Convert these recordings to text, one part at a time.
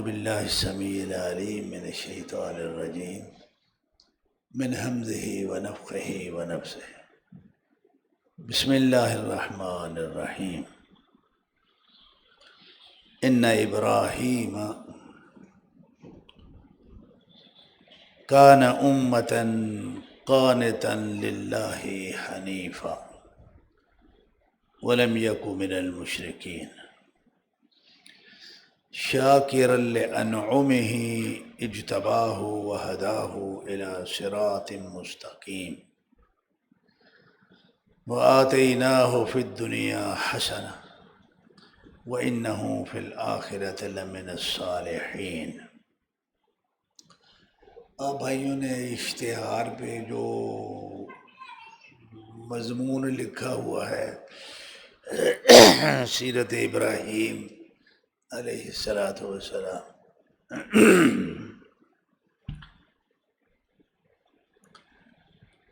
باللہ السمیع العلیم من الشیطان الرجیم من حمزہ ونفخہ ونفثہ بسم اللہ الرحمن الرحیم ان ابراہیم کان امۃ قانتا للہ حنیفا ولم یک من المشرکین شاکرا لانعمہ اجتباہ وہداہ الی صراط مستقیم وآتیناہ فی الدنیا حسنہ وإنہ فی الآخرۃ لمن الصالحین۔ آپ بھائیوں نے اشتہار پہ جو مضمون لکھا ہوا ہے سیرت ابراہیم علیہ السلام،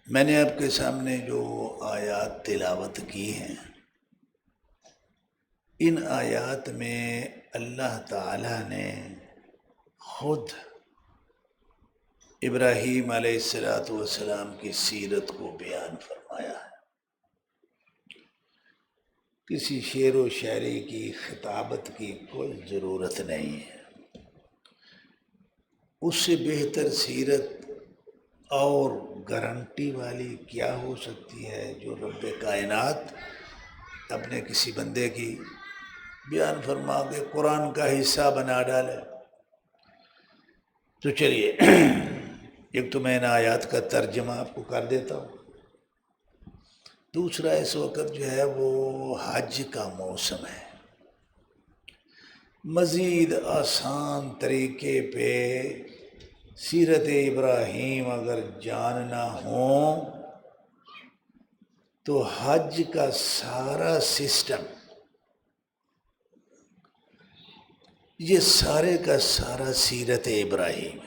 میں نے آپ کے سامنے جو آیات تلاوت کی ہیں، ان آیات میں اللہ تعالی نے خود ابراہیم علیہ السلام کی سیرت کو بیان فرمایا ہے۔ کسی شعر و شاعری کی خطابت کی کوئی ضرورت نہیں ہے۔ اس سے بہتر سیرت اور گارنٹی والی کیا ہو سکتی ہے جو رب کائنات اپنے کسی بندے کی بیان فرما کے قرآن کا حصہ بنا ڈالے۔ تو چلیے ایک تو میں ان آیات کا ترجمہ آپ کو کر دیتا ہوں، دوسرا اس وقت جو ہے وہ حج کا موسم ہے۔ مزید آسان طریقے پہ سیرت ابراہیم اگر جاننا ہو تو حج کا سارا سسٹم، یہ سارے کا سارا سیرت ابراہیم ہے۔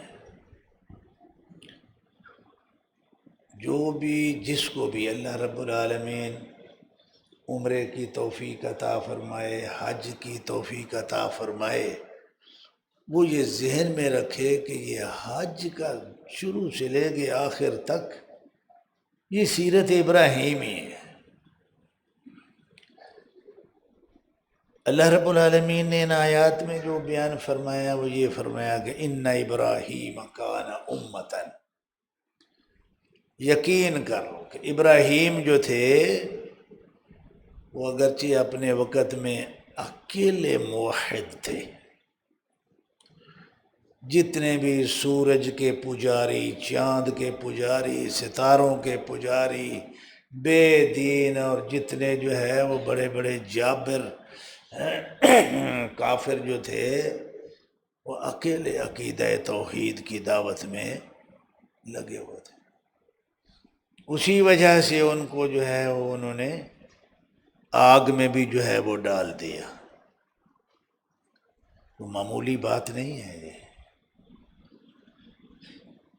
جو بھی جس کو بھی اللہ رب العالمین عمرے کی توفیق عطا فرمائے، حج کی توفیق عطا فرمائے، وہ یہ ذہن میں رکھے کہ یہ حج کا شروع سے لے کے آخر تک یہ سیرت ابراہیمی ہے۔ اللہ رب العالمین نے ان آیات میں جو بیان فرمایا وہ یہ فرمایا کہ ان ابراہیم کان امۃ، یقین کرو کہ ابراہیم جو تھے وہ اگرچہ اپنے وقت میں اکیلے موحد تھے، جتنے بھی سورج کے پجاری، چاند کے پجاری، ستاروں کے پجاری، بے دین اور جتنے جو ہے وہ بڑے بڑے جابر کافر جو تھے وہ اکیلے عقیدہ توحید کی دعوت میں لگے ہوئے تھے۔ اسی وجہ سے ان کو جو ہے وہ انہوں نے آگ میں بھی جو ہے وہ ڈال دیا۔ وہ معمولی بات نہیں ہے یہ۔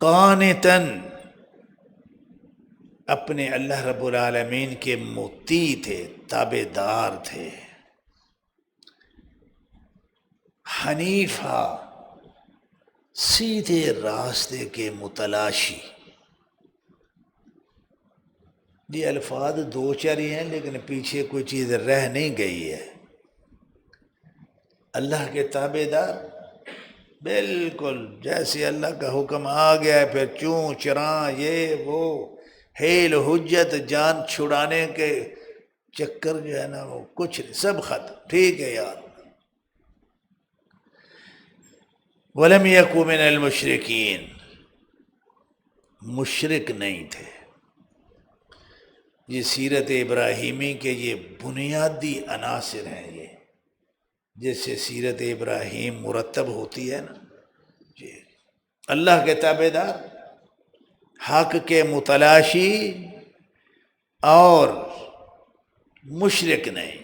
قانتاً، اپنے اللہ رب العالمین کے مطیع تھے، تابع دار تھے۔ حنیفہ، سیدھے راستے کے متلاشی۔ یہ الفاظ دو چار ہی ہیں لیکن پیچھے کوئی چیز رہ نہیں گئی ہے۔ اللہ کے تابع دار، بالکل جیسے اللہ کا حکم آ گیا ہے پھر چوں چراں یہ وہ حیل حجت جان چھڑانے کے چکر جو ہے نا وہ کچھ نہیں، سب ختم، ٹھیک ہے یار۔ وَلَمْ يَكُ مِنَ الْمُشْرِكِينَ، مشرک نہیں تھے۔ یہ سیرت ابراہیمی کے یہ بنیادی عناصر ہیں، یہ جیسے سیرت ابراہیم مرتب ہوتی ہے نا، جی اللہ کے تابع دار، حق کے متلاشی اور مشرک نہیں۔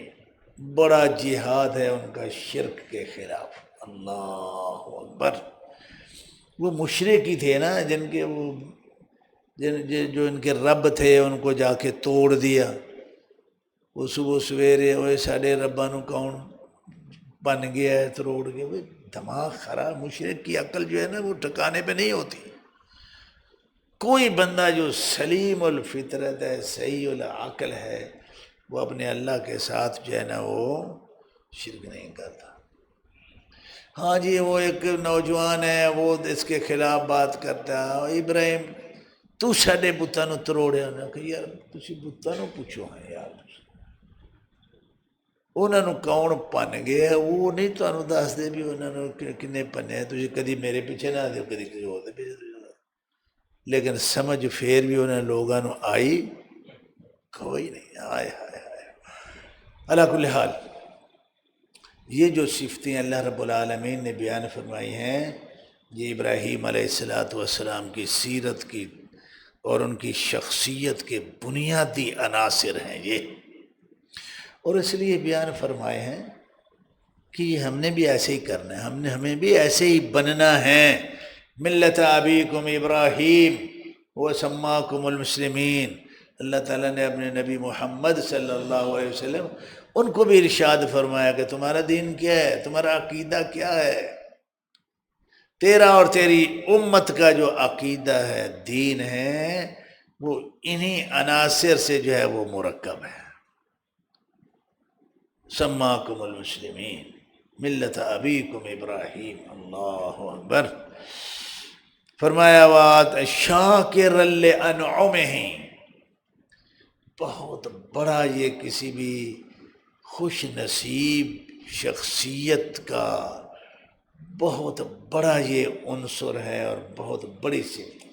بڑا جہاد ہے ان کا شرک کے خلاف، اللہ اکبر۔ وہ مشرک ہی تھے نا جن کے وہ جو ان کے رب تھے ان کو جا کے توڑ دیا۔ وہ صبح سویرے ہوئے ساڑھے ربا نو کون بن گیا ہے تروڑ کے، دماغ خراب، مشرک کی عقل جو ہے نا وہ ٹھکانے پہ نہیں ہوتی. کوئی بندہ جو سلیم الفطرت ہے، صحیح العقل ہے، وہ اپنے اللہ کے ساتھ جو ہے نا وہ شرک نہیں کرتا. ہاں جی وہ ایک نوجوان ہے، وہ اس کے خلاف بات کرتا ہے، ابراہیم تو ساڈے بتاں نوں تروڑیا نا، کہ یار تسی بتاں نوں پوچھو ہیں یار، انہوں نے کون پن گیا وہ نہیں تمہیں دس دے بھی انہوں نے کنے پنے، تھی کدی میرے پیچھے نہ دیو کدی کسی اور پیچھے دیو. لیکن سمجھ پھر بھی انہیں لوگوں نے آئی کوئی نہیں. آئے ہائے ہائے. علی کل حال یہ جو صفتیں اللہ رب العالمین نے بیان فرمائی ہیں یہ ابراہیم علیہ السلام کی سیرت کی اور ان کی شخصیت کے بنیادی عناصر ہیں یہ، اور اس لیے بیان فرمائے ہیں کہ یہ ہم نے بھی ایسے ہی کرنا ہے، ہمیں بھی ایسے ہی بننا ہے. ملت ابیکم ابراہیم وسماکم المسلمین. اللہ تعالیٰ نے اپنے نبی محمد صلی اللہ علیہ وسلم ان کو بھی ارشاد فرمایا کہ تمہارا دین کیا ہے، تمہارا عقیدہ کیا ہے. تیرا اور تیری امت کا جو عقیدہ ہے، دین ہے، وہ انہی عناصر سے جو ہے وہ مرکب ہے. سماکم المسلمین ملت ابیکم ابراہیم. اللہ اکبر. فرمایا وات شاکر لانعمہ، بہت بڑا یہ کسی بھی خوش نصیب شخصیت کا بہت بڑا یہ عنصر ہے اور بہت بڑی صفت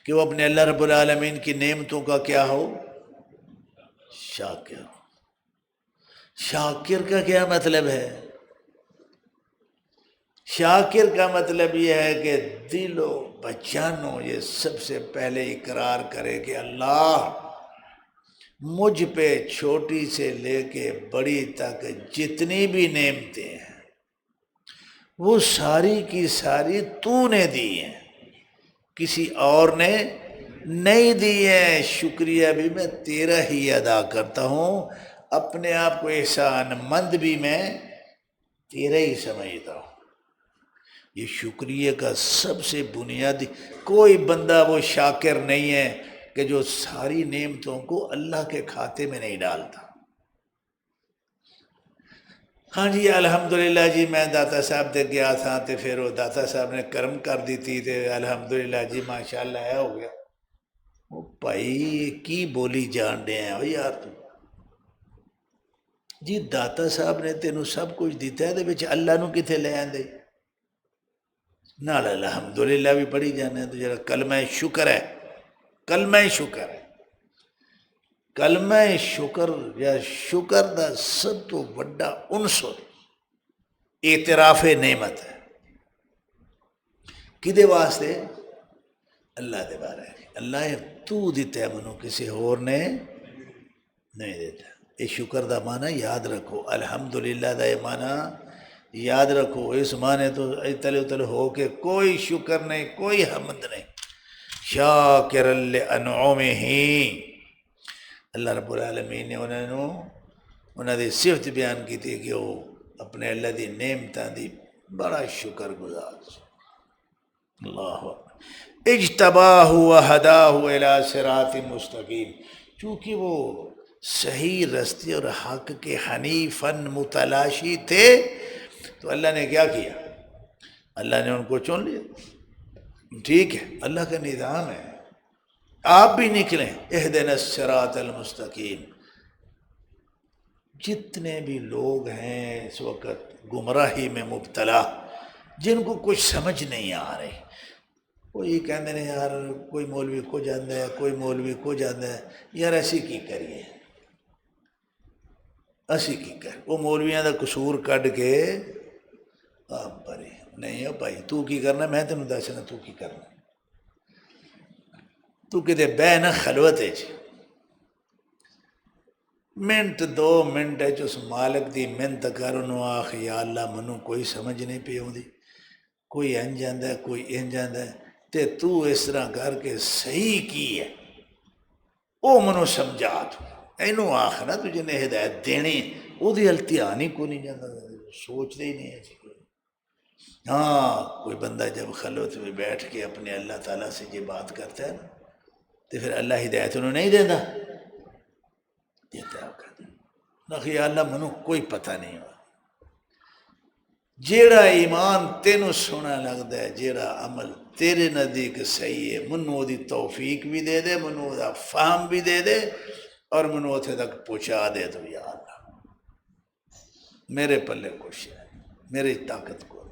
کہ وہ اپنے اللہ رب العالمین کی نعمتوں کا کیا ہو، شاکر. شاکر کا کیا مطلب ہے؟ شاکر کا مطلب یہ ہے کہ دل و بجانوں یہ سب سے پہلے اقرار کرے کہ اللہ مجھ پہ چھوٹی سے لے کے بڑی تک جتنی بھی نعمتیں ہیں وہ ساری کی ساری تو نے دی ہیں، کسی اور نے نہیں دی ہے. شکریہ بھی میں تیرا ہی ادا کرتا ہوں، اپنے آپ کو احسان مند بھی میں تیرا ہی سمجھتا ہوں. یہ شکریہ کا سب سے بنیادی، کوئی بندہ وہ شاکر نہیں ہے کہ جو ساری نعمتوں کو اللہ کے کھاتے میں نہیں ڈالتا. ہاں جی الحمدللہ جی میں داتا صاحب دے گیا تھا تو پھر وہ داتا صاحب نے کرم کر دی تھی تو الحمدللہ جی ماشاءاللہ ہے ہو گیا. وہ بھائی کی بولی جان دے ہیں یار تو جی داتا صاحب نے تینوں سب کچھ دیتا ہے تو اللہ نو کتنے لے آندے نال الحمدللہ بھی پڑھی جانے. تو جرا کلمہ شکر ہے، کلمہ شکر ہے، کلمہ شکر یا شکر دا سب تو بڑا عنصر اعتراف نعمت ہے. کدے واسطے؟ اللہ دے بارے اللہ تو دیتا ہے منو کسی اور نے نہیں دیتا. یہ شکر دا معنی یاد رکھو، الحمدللہ دا یہ معنی یاد رکھو. اس معنی تو تلے اتلے ہو کے کوئی شکر نہیں، کوئی حمد نہیں. شاکر لانعمہ، اللہ رب العالمین نے انہوں نے صفت بیان کی تھی کہ وہ اپنے اللہ دی نعمتاں دی بڑا شکر گزار. اللہ اجتباہ وہداہ الی صراط مستقیم. چونکہ وہ صحیح رستے اور حق کے حنیفاً متلاشی تھے تو اللہ نے کیا کیا؟ اللہ نے ان کو چن لیا. ٹھیک ہے، اللہ کا نظام ہے. آپ بھی نکلیں اہدنا الصراط المستقیم. جتنے بھی لوگ ہیں اس وقت گمراہی میں مبتلا، جن کو کچھ سمجھ نہیں آ رہی، وہ یہ کہتے ہیں یار کوئی مولوی کو جاندہ ہے، کوئی مولوی کو جاندہ ہے، یار ایسی کی کریے، ایسی کی کر. وہ مولویاں دا قصور کڈ کے آپ بری نہیں ہو بھائی تو کی کرنا، میں تینوں دسنا تو کی کرنا. تو کتے بہ نہ خلوت ہے منٹ دو منٹ اس مالک دی منت کر انہوں آخ یا اللہ منو کوئی سمجھ نہیں پی ہوندی، کوئی ان جاندہ ہے کوئی ان جاندہ ہے تے تو اس طرح کر کے صحیح کی ہے او منو سمجھا. تو اینو آخ نا تجھے نے ہدایت دینی او دی التیانی کو نہیں جاندہ، سوچ دے ہی نہیں ہے. ہاں کوئی بندہ جب خلوت میں بیٹھ کے اپنے اللہ تعالیٰ سے یہ بات کرتا ہے نا تو پھر اللہ ہدایت انہوں نہیں دیتا نہ خیال منو کوئی پتہ نہیں ہو جیڑا ایمان تینوں سونا لگتا ہے جیڑا عمل تیرے نزدیک صحیح ہے منو دی توفیق بھی دے دے منو دا فہم بھی دے دے اور منو اتھے تک پہنچا دے تو یا اللہ میرے پلے کچھ ہے میری طاقت کو